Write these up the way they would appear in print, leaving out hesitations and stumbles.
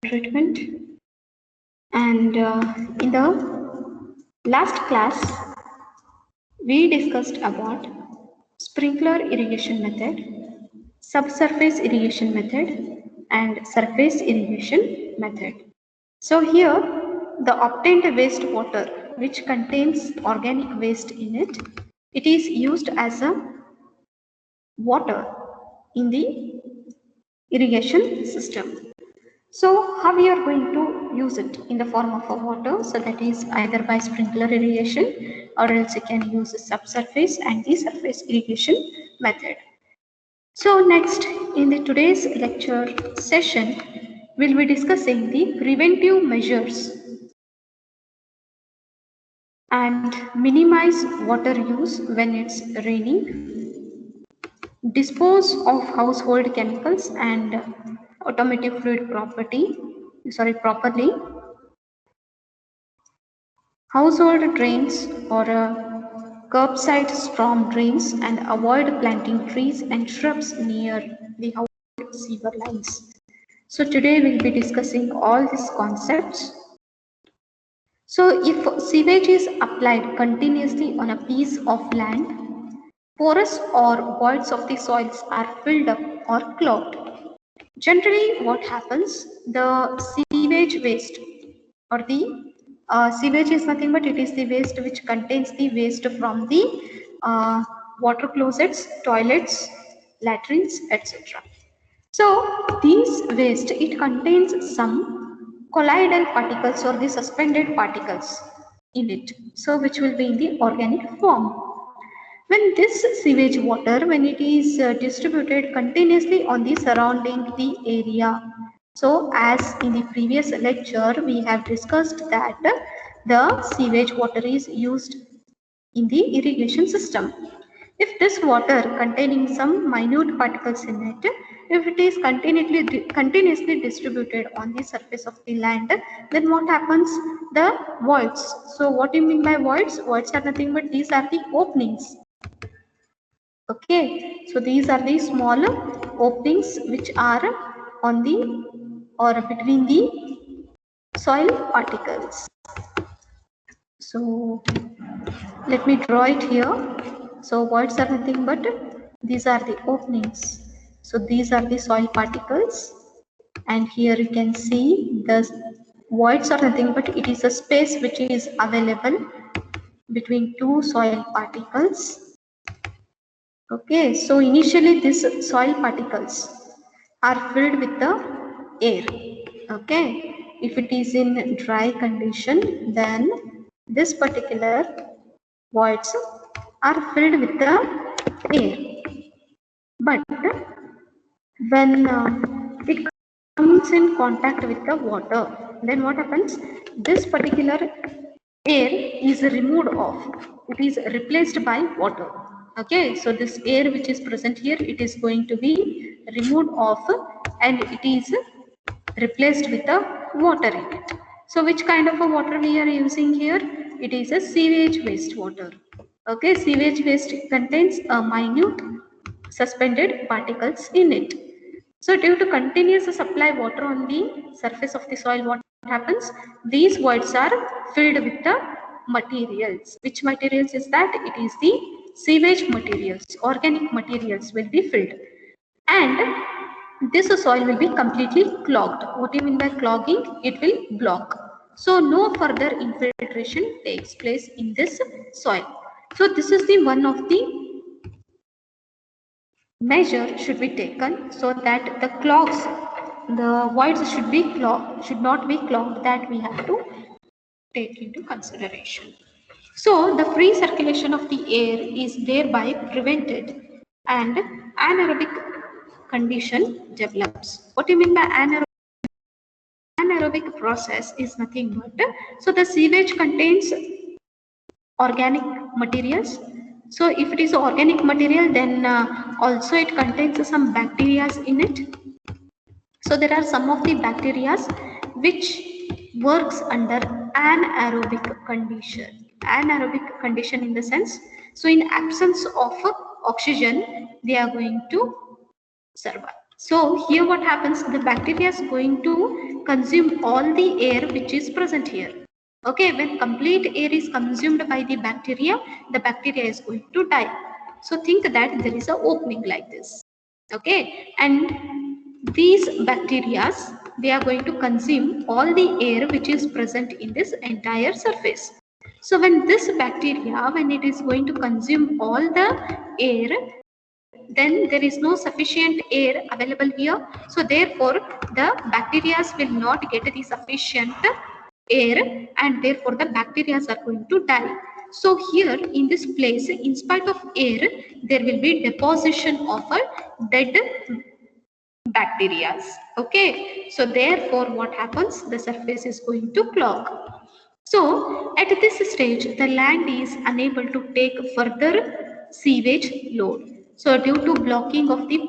treatment. And in the last class, we discussed about sprinkler irrigation method, subsurface irrigation method, and surface irrigation method. So here, the obtained wastewater, which contains organic waste in it, it is used as a water in the irrigation system. So how we are going to use it in the form of a water? So that is either by sprinkler irrigation, or else you can use the subsurface and the surface irrigation method. So next, in the today's lecture session, we'll be discussing the preventive measures and minimize water use when it's raining, dispose of household chemicals and automotive fluid properly, household drains or curbside storm drains, and avoid planting trees and shrubs near the household sewer lines. So today we'll be discussing all these concepts. So if sewage is applied continuously on a piece of land, porous or voids of the soils are filled up or clogged. Generally, what happens, the sewage waste or the sewage is nothing but it is the waste which contains the waste from the water closets, toilets, latrines, etc. So these waste, it contains some colloidal particles or the suspended particles in it, so which will be in the organic form. When this sewage water, when it is distributed continuously on the surrounding the area, so as in the previous lecture we have discussed that the sewage water is used in the irrigation system. If this water containing some minute particles in it, if it is continuously distributed on the surface of the land, then what happens? The voids. So what do you mean by voids? Voids are nothing but these are the openings. Okay, so these are the small openings which are on the or between the soil particles. So let me draw it here. So voids are nothing but these are the openings. So these are the soil particles, and here you can see the voids are nothing but it is a space which is available between two soil particles. Okay, so initially these soil particles are filled with the air. Okay, if it is in dry condition, then this particular voids are filled with the air. But when it comes in contact with the water, then what happens? This particular air is removed off. It is replaced by water. Okay, so this air which is present here, it is going to be removed off and it is replaced with the water in it. So which kind of a water we are using here? It is a sewage waste water. Okay, sewage waste contains a minute suspended particles in it. So due to continuous supply water on the surface of the soil, what happens? These voids are filled with the materials. Which materials is that? It is the sewage materials, organic materials will be filled. And this soil will be completely clogged. What do you mean by clogging? It will block. So no further infiltration takes place in this soil. So this is the one of the measure should be taken so that the clogs, the voids should be clogged, should not be clogged, that we have to take into consideration. So the free circulation of the air is thereby prevented and anaerobic condition develops. What do you mean by anaerobic? Anaerobic process is nothing but, so the sewage contains organic materials. So if it is organic material, then also it contains some bacteria in it. So there are some of the bacteria which works under anaerobic condition. Anaerobic condition in the sense, so in absence of oxygen, they are going to survive. So here what happens, the bacteria is going to consume all the air which is present here. Okay, when complete air is consumed by the bacteria is going to die. So think that there is an opening like this. Okay, and these bacteria, they are going to consume all the air which is present in this entire surface. So when this bacteria, when it is going to consume all the air, then there is no sufficient air available here. So therefore the bacteria will not get the sufficient air, and therefore the bacteria are going to die. So here in this place, in spite of air, there will be deposition of a dead bacteria. Okay, so therefore what happens, the surface is going to clog. So at this stage the land is unable to take further sewage load. So due to blocking of the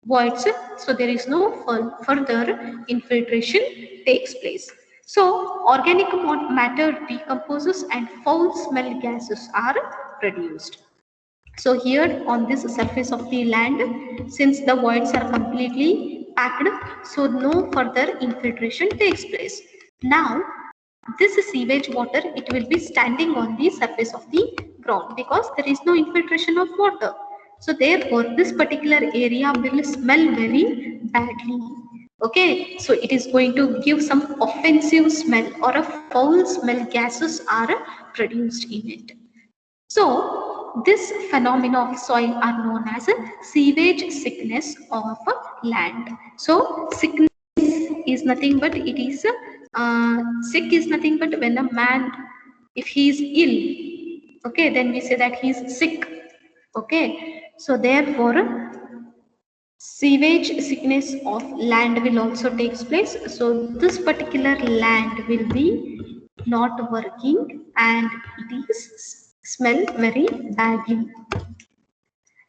voids, so there is no further infiltration takes place. So organic matter decomposes and foul smell gases are produced. So here on this surface of the land, since the voids are completely packed, so no further infiltration takes place. Now this sewage water, it will be standing on the surface of the ground because there is no infiltration of water. So therefore this particular area will smell very badly. Okay, so it is going to give some offensive smell, or a foul smell gases are produced in it. So this phenomena of soil are known as a sewage sickness of land. So sickness is nothing but, it is sick is nothing but when a man, if he is ill, okay, then we say that he is sick. Okay, so therefore sewage sickness of land will also takes place. So this particular land will be not working and it is smell very badly.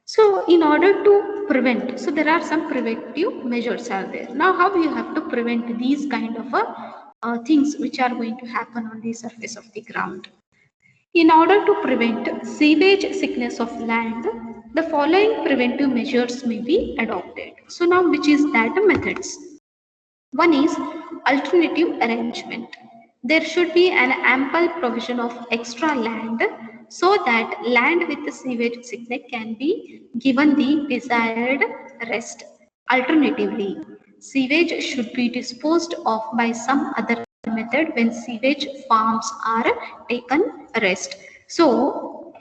So in order to prevent, so there are some preventive measures are there. Now how you have to prevent these kind of things which are going to happen on the surface of the ground. In order to prevent sewage sickness of land, the following preventive measures may be adopted. So now which is that methods? One is alternative arrangement. There should be an ample provision of extra land so that land with the sewage sickness can be given the desired rest. Alternatively, sewage should be disposed of by some other method when sewage farms are taken rest. So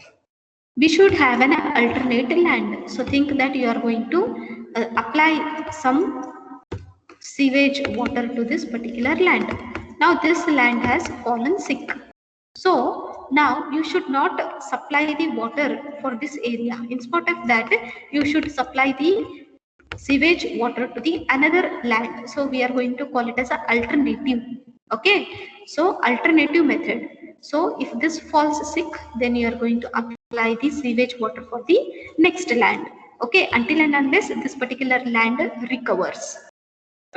we should have an alternate land. So think that you are going to apply some sewage water to this particular land. Now this land has fallen sick. So now you should not supply the water for this area. Instead of that, you should supply the sewage water to the another land. So we are going to call it as an alternative. Okay. So alternative method. So if this falls sick, then you are going to apply the sewage water for the next land. Okay. Until and unless this particular land recovers.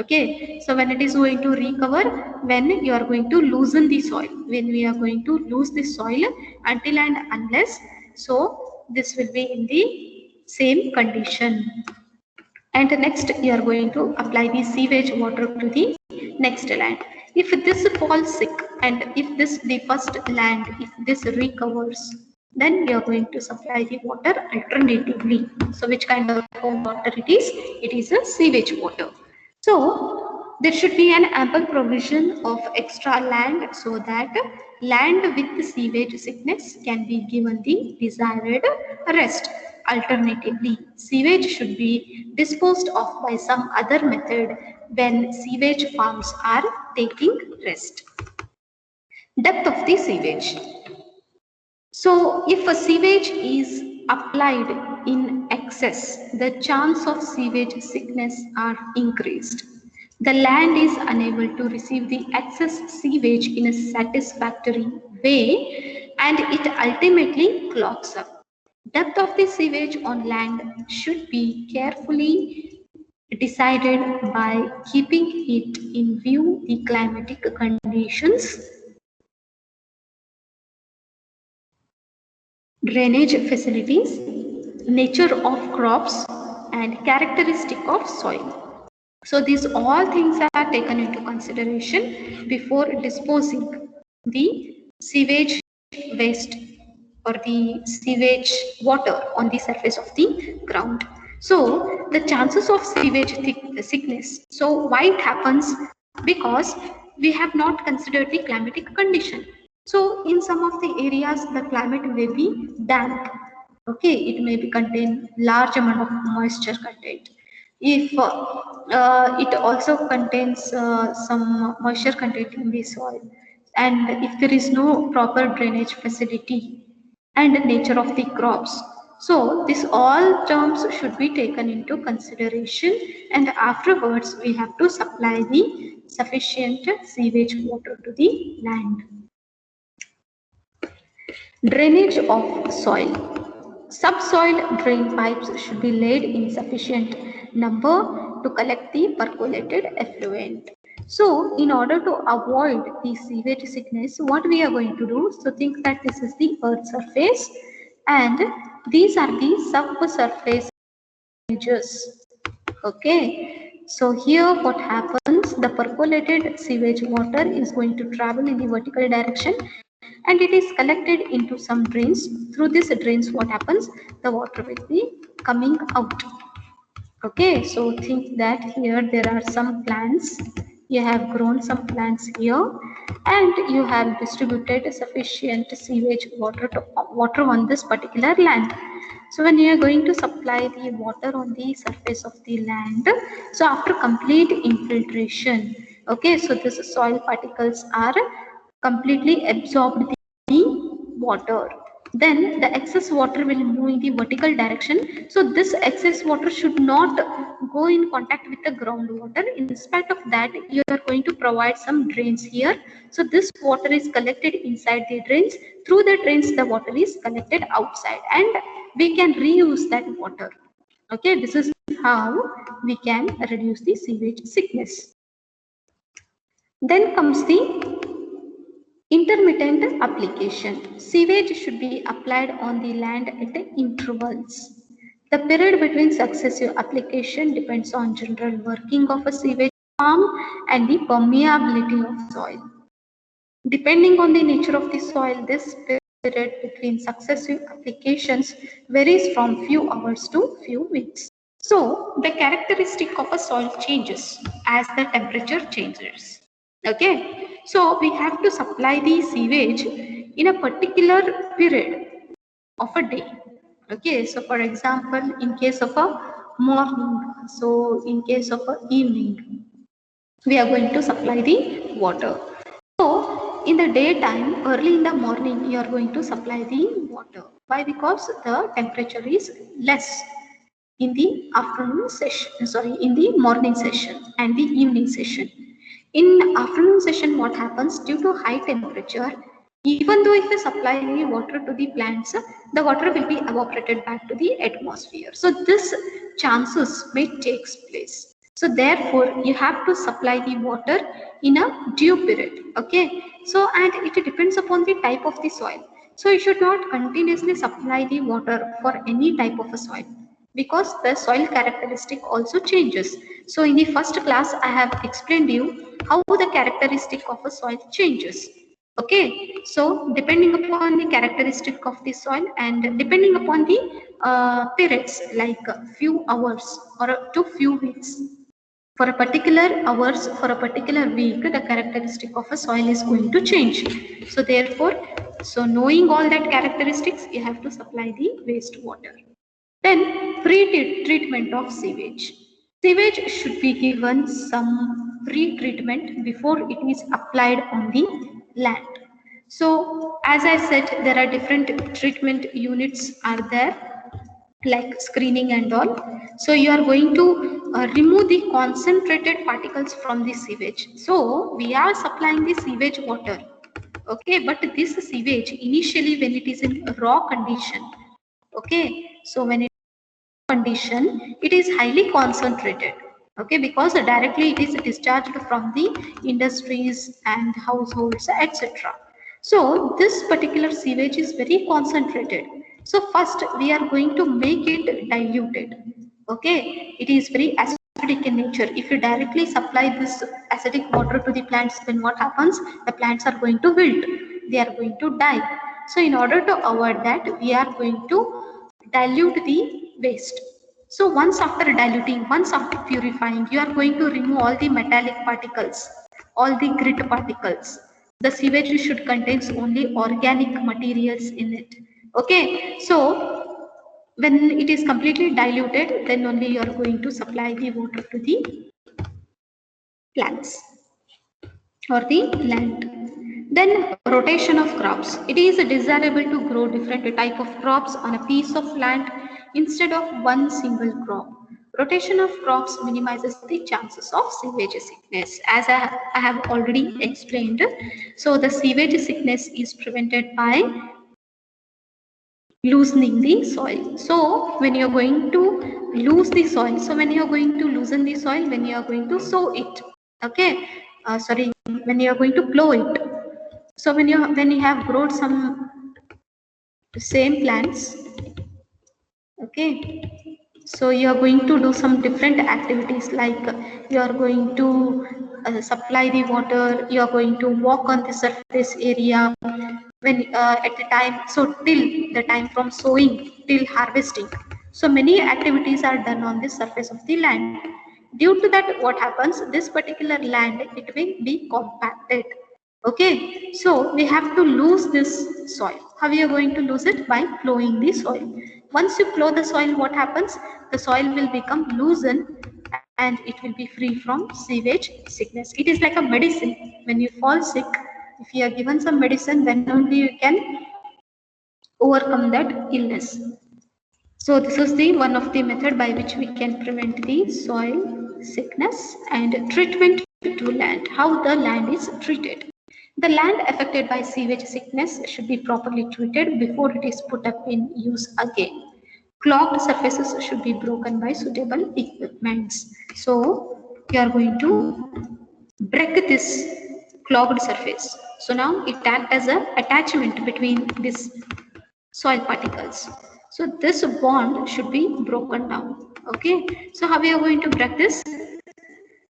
Okay, so when it is going to recover, when you are going to loosen the soil, when we are going to lose the soil, until and unless, so this will be in the same condition. And next you are going to apply the sewage water to the next land. If this falls sick, and if this the first land, if this recovers, then you are going to supply the water alternatively. So which kind of water it is? It is a sewage water. So there should be an ample provision of extra land so that land with sewage sickness can be given the desired rest. Alternatively, sewage should be disposed of by some other method when sewage farms are taking rest. Depth of the sewage. So if a sewage is applied in excess, the chance of sewage sickness are increased. The land is unable to receive the excess sewage in a satisfactory way and it ultimately clogs up. Depth of the sewage on land should be carefully decided by keeping it in view the climatic conditions, drainage facilities, nature of crops, and characteristic of soil. So these all things are taken into consideration before disposing the sewage waste or the sewage water on the surface of the ground. So the chances of sewage sickness. So why it happens? Because we have not considered the climatic condition. So in some of the areas the climate may be damp. Okay, it may be contain large amount of moisture content. If it also contains some moisture content in the soil, and if there is no proper drainage facility and nature of the crops, so this all terms should be taken into consideration, and afterwards we have to supply the sufficient sewage water to the land. Drainage of soil. Subsoil drain pipes should be laid in sufficient number to collect the percolated effluent. So, in order to avoid the sewage sickness, what we are going to do? So, think that this is the earth surface, and these are the subsurface drainages. Okay, so here what happens? The percolated sewage water is going to travel in the vertical direction and it is collected into some drains. Through these drains, what happens? The water will be coming out. Okay, so think that here there are some plants. You have grown some plants here and you have distributed sufficient sewage water on this particular land. So when you are going to supply the water on the surface of the land, so after complete infiltration, okay, so these soil particles are completely absorbed the water. Then the excess water will move in the vertical direction. So this excess water should not go in contact with the groundwater. In spite of that, you are going to provide some drains here. So this water is collected inside the drains. Through the drains, the water is collected outside and we can reuse that water. Okay, this is how we can reduce the sewage sickness. Then comes the intermittent application. Sewage should be applied on the land at intervals. The period between successive application depends on general working of a sewage farm and the permeability of soil. Depending on the nature of the soil, this period between successive applications varies from few hours to few weeks. So, the characteristic of a soil changes as the temperature changes. Okay, so we have to supply the sewage in a particular period of a day. Okay, so for example, in case of a morning, so in case of a evening, we are going to supply the water. So in the daytime, early in the morning, you are going to supply the water. Why? Because the temperature is less in the afternoon session, sorry, in the morning session and the evening session. In afternoon session, what happens? Due to high temperature, even though if we supply the water to the plants, the water will be evaporated back to the atmosphere. So this chances may takes place. So therefore, you have to supply the water in a due period. Okay. So and it depends upon the type of the soil. So you should not continuously supply the water for any type of a soil, because the soil characteristic also changes. So in the first class, I have explained you how the characteristic of a soil changes. Okay, so depending upon the characteristic of the soil and depending upon the periods, like a few hours or to few weeks, for a particular hours, for a particular week, the characteristic of a soil is going to change. So therefore, so knowing all that characteristics, you have to supply the wastewater. Then pre-treatment of sewage. Sewage should be given some pre-treatment before it is applied on the land. So as I said, there are different treatment units are there, like screening and all. So you are going to remove the concentrated particles from the sewage. So we are supplying the sewage water. Okay, but this sewage initially when it is in raw condition, okay, so when it condition, it is highly concentrated. Okay, because directly it is discharged from the industries and households, etc. So this particular sewage is very concentrated. So first we are going to make it diluted. Okay, it is very acidic in nature. If you directly supply this acidic water to the plants, then what happens? The plants are going to wilt. They are going to die. So in order to avoid that, we are going to dilute the waste. So once after diluting, once after purifying, you are going to remove all the metallic particles, all the grit particles. The sewage should contain only organic materials in it. Okay, so when it is completely diluted, then only you are going to supply the water to the plants or the land. Then rotation of crops. It is desirable to grow different type of crops on a piece of land instead of one single crop. Rotation of crops minimizes the chances of sewage sickness. As I have already explained, so the sewage sickness is prevented by loosening the soil. So when you are going to lose the soil, so when you are going to loosen the soil, when you are going to sow it, okay, sorry, when you are going to plow it. So when you have grown some same plants, okay, so you are going to do some different activities like you are going to supply the water, you are going to walk on the surface area when at the time, so till the time from sowing till harvesting. So many activities are done on the surface of the land. Due to that, what happens? This particular land, it will be compacted. Okay, so we have to lose this soil. How we are going to lose it? By plowing the soil. Once you plow the soil, what happens? The soil will become loosened and it will be free from sewage sickness. It is like a medicine. When you fall sick, if you are given some medicine, then only you can overcome that illness. So this is the one of the method by which we can prevent the soil sickness. And treatment to land, how the land is treated. The land affected by sewage sickness should be properly treated before it is put up in use again. Clogged surfaces should be broken by suitable equipments. So you are going to break this clogged surface. So now it acts as an attachment between this soil particles. So this bond should be broken down. Okay. So how we are going to break this?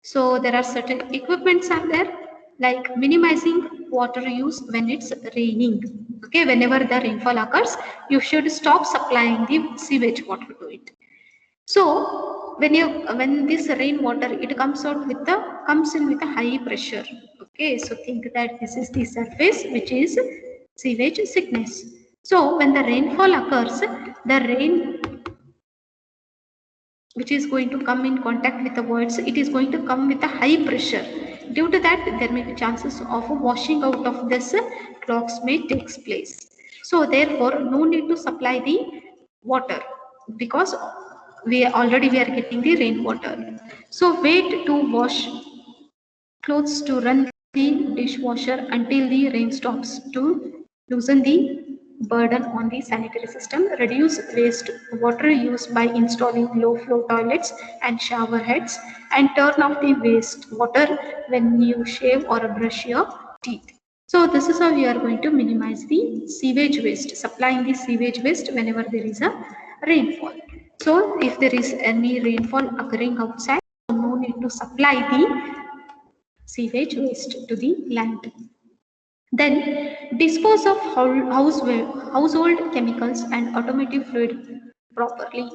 So there are certain equipments are there like minimizing water use when it's raining. Okay. Whenever the rainfall occurs, you should stop supplying the sewage water to it. So when this rainwater it comes in with a high pressure. Okay, so think that this is the surface which is sewage sickness. So when the rainfall occurs, the rain which is going to come in contact with the voids, it is going to come with a high pressure. Due to that, there may be chances of washing out of this clogs may takes place. So therefore, no need to supply the water because we are getting the rainwater. So wait to wash clothes to run the dishwasher until the rain stops to loosen the burden on the sanitary system, reduce waste water use by installing low flow toilets and shower heads, and turn off the waste water when you shave or brush your teeth. So this is how we are going to minimize the sewage waste, supplying the sewage waste whenever there is a rainfall. So if there is any rainfall occurring outside, no need to supply the sewage waste to the land. Then dispose of household chemicals and automotive fluid properly,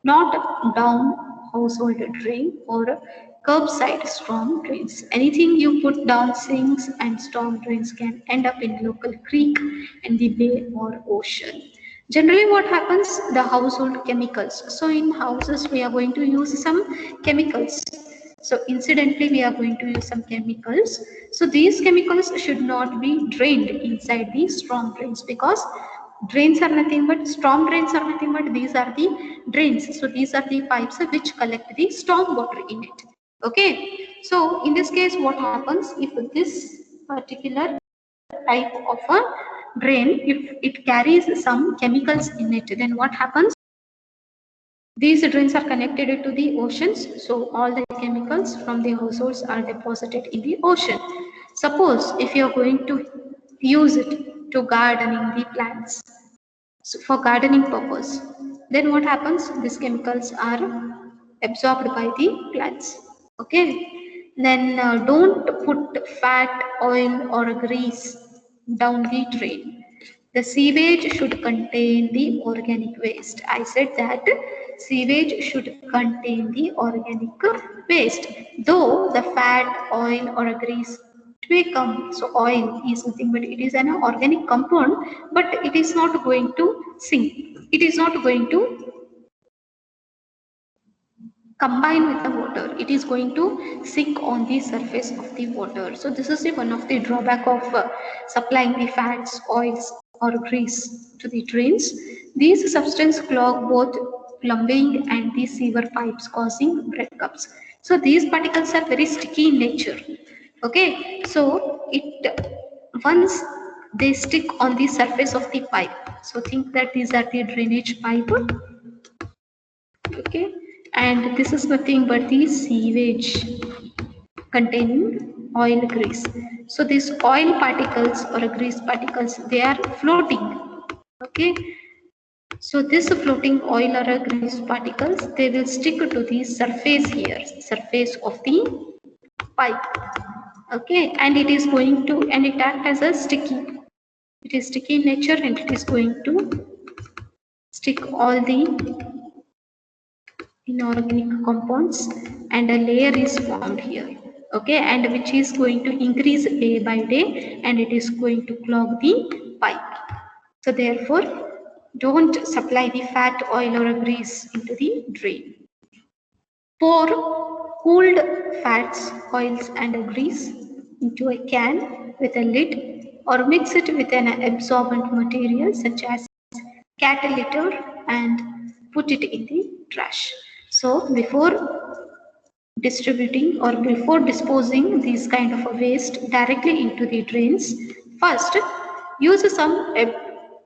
not down household drain or curbside storm drains. Anything you put down sinks and storm drains can end up in local creek in the bay or ocean. Generally what happens, the household chemicals. So in houses we are going to use some chemicals. So incidentally we are going to use some chemicals. So these chemicals should not be drained inside the storm drains because drains are nothing but these are the drains. So these are the pipes which collect the storm water in it. Okay. So in this case what happens if this particular type of a drain, if it carries some chemicals in it, then what happens? These drains are connected to the oceans, so all the chemicals from the households are deposited in the ocean. Suppose if you are going to use it to gardening the plants, so for gardening purpose, then what happens? These chemicals are absorbed by the plants. Okay, then don't put fat, oil or grease down the drain. The sewage should contain the organic waste. I said that sewage should contain the organic waste. Though the fat, oil or grease may come. So oil is nothing but it is an organic compound, but it is not going to sink. It is not going to combine with the water. It is going to sink on the surface of the water. So this is the one of the drawback of supplying the fats, oils or grease to the drains. These substances clog both plumbing and the sewer pipes, causing breakups. So these particles are very sticky in nature. Okay, so it once they stick on the surface of the pipe. So think that these are the drainage pipe. Okay, and this is nothing but the sewage containing oil grease. So these oil particles or grease particles, they are floating. Okay, so this floating oil or grease particles, they will stick to the surface here, surface of the pipe. Okay, and it is going to, and it act as a sticky, it is sticky in nature and it is going to stick all the inorganic compounds, and a layer is formed here. Okay, and which is going to increase day by day and it is going to clog the pipe. So therefore don't supply the fat, oil or grease into the drain. Pour cooled fats, oils and grease into a can with a lid, or mix it with an absorbent material such as cat litter and put it in the trash. So before distributing or before disposing these kind of a waste directly into the drains, first use some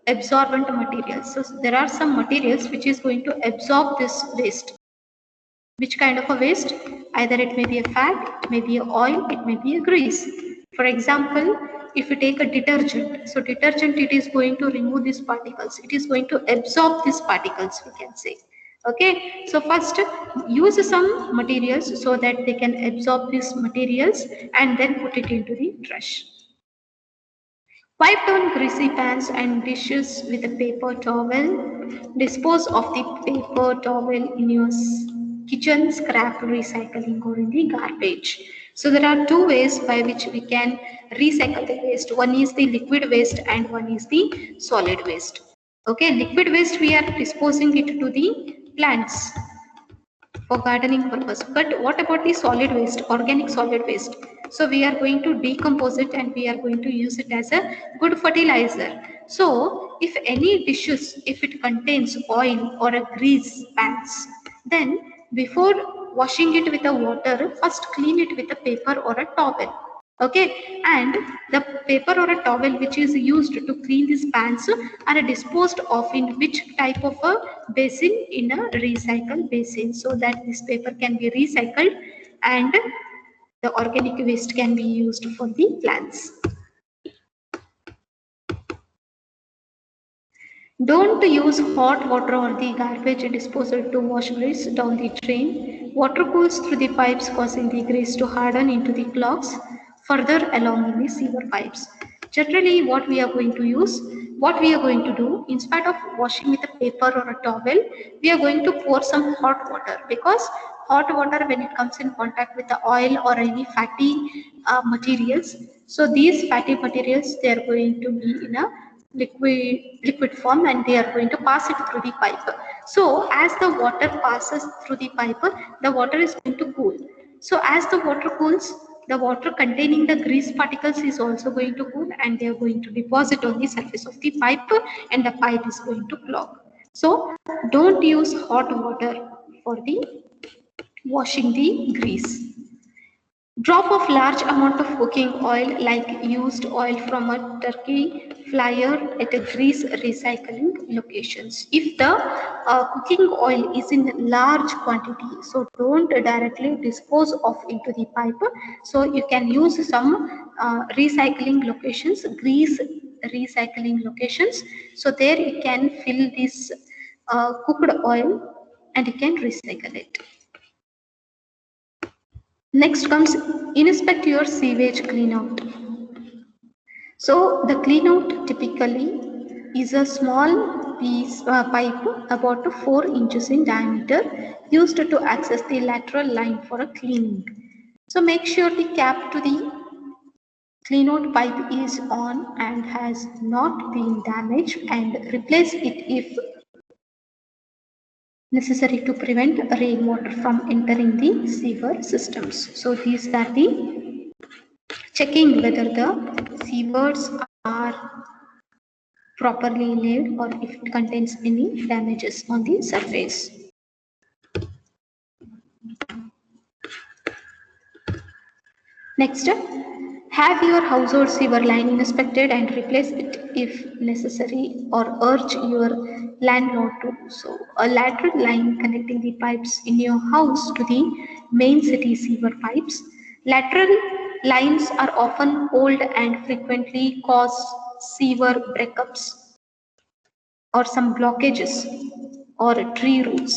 absorbent materials. So there are some materials which is going to absorb this waste. Which kind of a waste? Either it may be a fat, it may be a oil, it may be a grease. For example, if you take a detergent, so detergent, it is going to remove these particles. It is going to absorb these particles, we can say. Okay, so first use some materials so that they can absorb these materials and then put it into the trash. Wipe down greasy pans and dishes with a paper towel. Dispose of the paper towel in your kitchen, scrap recycling or in the garbage. So there are two ways by which we can recycle the waste. One is the liquid waste and one is the solid waste. Okay, liquid waste we are disposing it to the plants for gardening purpose. But what about the solid waste, organic solid waste? So we are going to decompose it and we are going to use it as a good fertilizer. So if any dishes, if it contains oil or a grease pans, then before washing it with the water, first clean it with a paper or a towel. Okay, and the paper or a towel which is used to clean these pans are disposed of in which type of a basin? In a recycle basin, so that this paper can be recycled and the organic waste can be used for the plants. Don't use hot water or the garbage disposal to wash grease down the drain. Water cools through the pipes, causing the grease to harden into the clogs further along in the sewer pipes. Generally, what we are going to use, what we are going to do, instead of washing with a paper or a towel, we are going to pour some hot water, because hot water, when it comes in contact with the oil or any fatty materials, so these fatty materials, they are going to be in a liquid form and they are going to pass it through the pipe. So as the water passes through the pipe, the water is going to cool. So as the water cools, the water containing the grease particles is also going to cool and they are going to deposit on the surface of the pipe and the pipe is going to clog. So don't use hot water for the washing the grease. Drop of large amount of cooking oil like used oil from a turkey fryer at a grease recycling locations. If the cooking oil is in large quantity, so don't directly dispose of into the pipe. So you can use some recycling locations, grease recycling locations. So there you can fill this cooked oil and you can recycle it. Next comes inspect your sewage cleanout. So the cleanout typically is a small pipe about 4 inches in diameter used to access the lateral line for a cleaning. So make sure the cap to the cleanout pipe is on and has not been damaged, and replace it if necessary to prevent rainwater from entering the sewer systems. So these are the checking whether the sewers are properly laid or if it contains any damages on the surface. Next, have your household sewer line inspected and replace it if necessary, or urge your landlord to do so. A lateral line connecting the pipes in your house to the main city sewer pipes. Lateral lines are often old and frequently cause sewer breakups or some blockages or tree roots.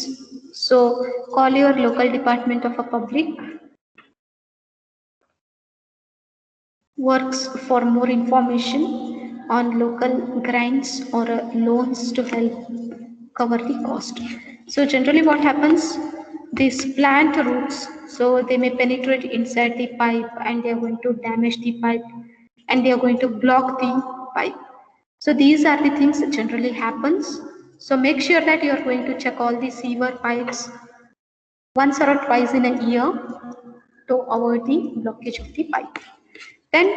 So call your local department of a public works for more information on local grants or loans to help cover the cost. So generally what happens, these plant roots, so they may penetrate inside the pipe and they are going to damage the pipe and they are going to block the pipe. So these are the things that generally happens. So make sure that you are going to check all the sewer pipes once or twice in a year to avoid the blockage of the pipe. Then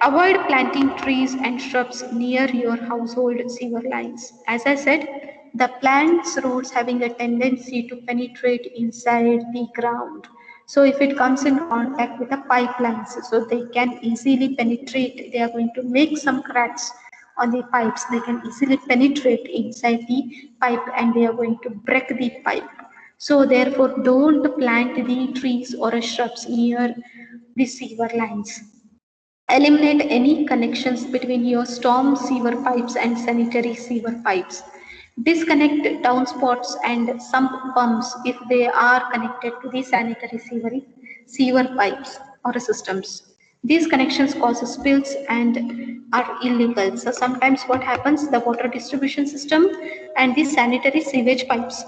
avoid planting trees and shrubs near your household sewer lines. As I said, the plant's roots having a tendency to penetrate inside the ground. So if it comes in contact with the pipelines, so they can easily penetrate, they are going to make some cracks on the pipes, they can easily penetrate inside the pipe and they are going to break the pipe. So therefore don't plant the trees or shrubs near the sewer lines. Eliminate any connections between your storm sewer pipes and sanitary sewer pipes. Disconnect downspouts and sump pumps if they are connected to the sanitary sewer pipes or systems. These connections cause spills and are illegal. So sometimes what happens, the water distribution system and the sanitary sewage pipes,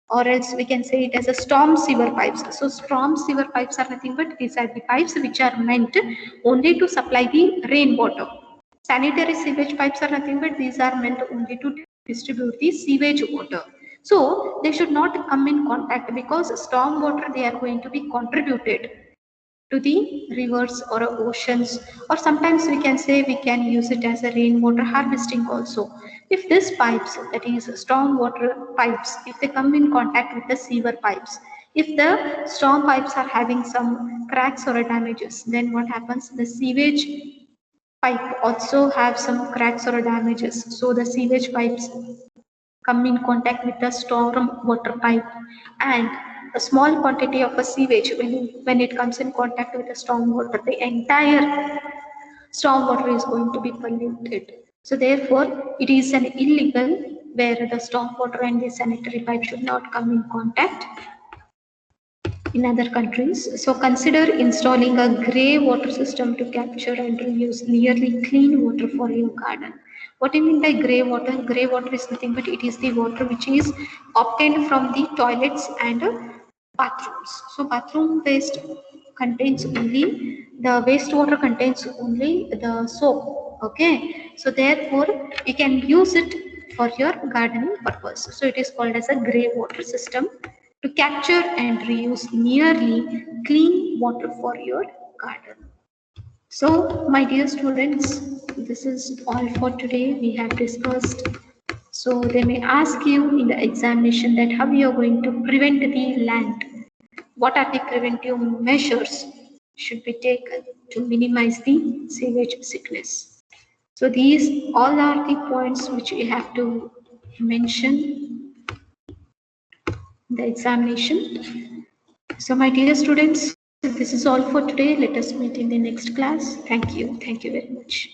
or else we can say it as a storm sewer pipes. So storm sewer pipes are nothing but these are the pipes which are meant only to supply the rainwater. Sanitary sewage pipes are nothing but these are meant only to distribute the sewage water. So they should not come in contact, because storm water they are going to be contributed to the rivers or oceans, or sometimes we can say we can use it as a rainwater harvesting also. If these pipes, that is storm water pipes, if they come in contact with the sewer pipes, if the storm pipes are having some cracks or damages, then what happens, the sewage pipe also have some cracks or damages. So the sewage pipes come in contact with the storm water pipe, and a small quantity of a sewage, when it comes in contact with the storm water, the entire storm water is going to be polluted. So therefore it is an illegal where the storm water and the sanitary pipe should not come in contact in other countries. So consider installing a grey water system to capture and reuse nearly clean water for your garden. What do you mean by grey water? Grey water is nothing but it is the water which is obtained from the toilets and bathrooms. So bathroom waste contains only, the wastewater contains only the soap. Okay, so therefore you can use it for your gardening purpose. So it is called as a grey water system to capture and reuse nearly clean water for your garden. So my dear students, this is all for today we have discussed. So they may ask you in the examination that how you are going to prevent the land. What are the preventive measures should be taken to minimize the sewage sickness? So these all are the points which we have to mention in the examination. So my dear students, this is all for today. Let us meet in the next class. Thank you. Thank you very much.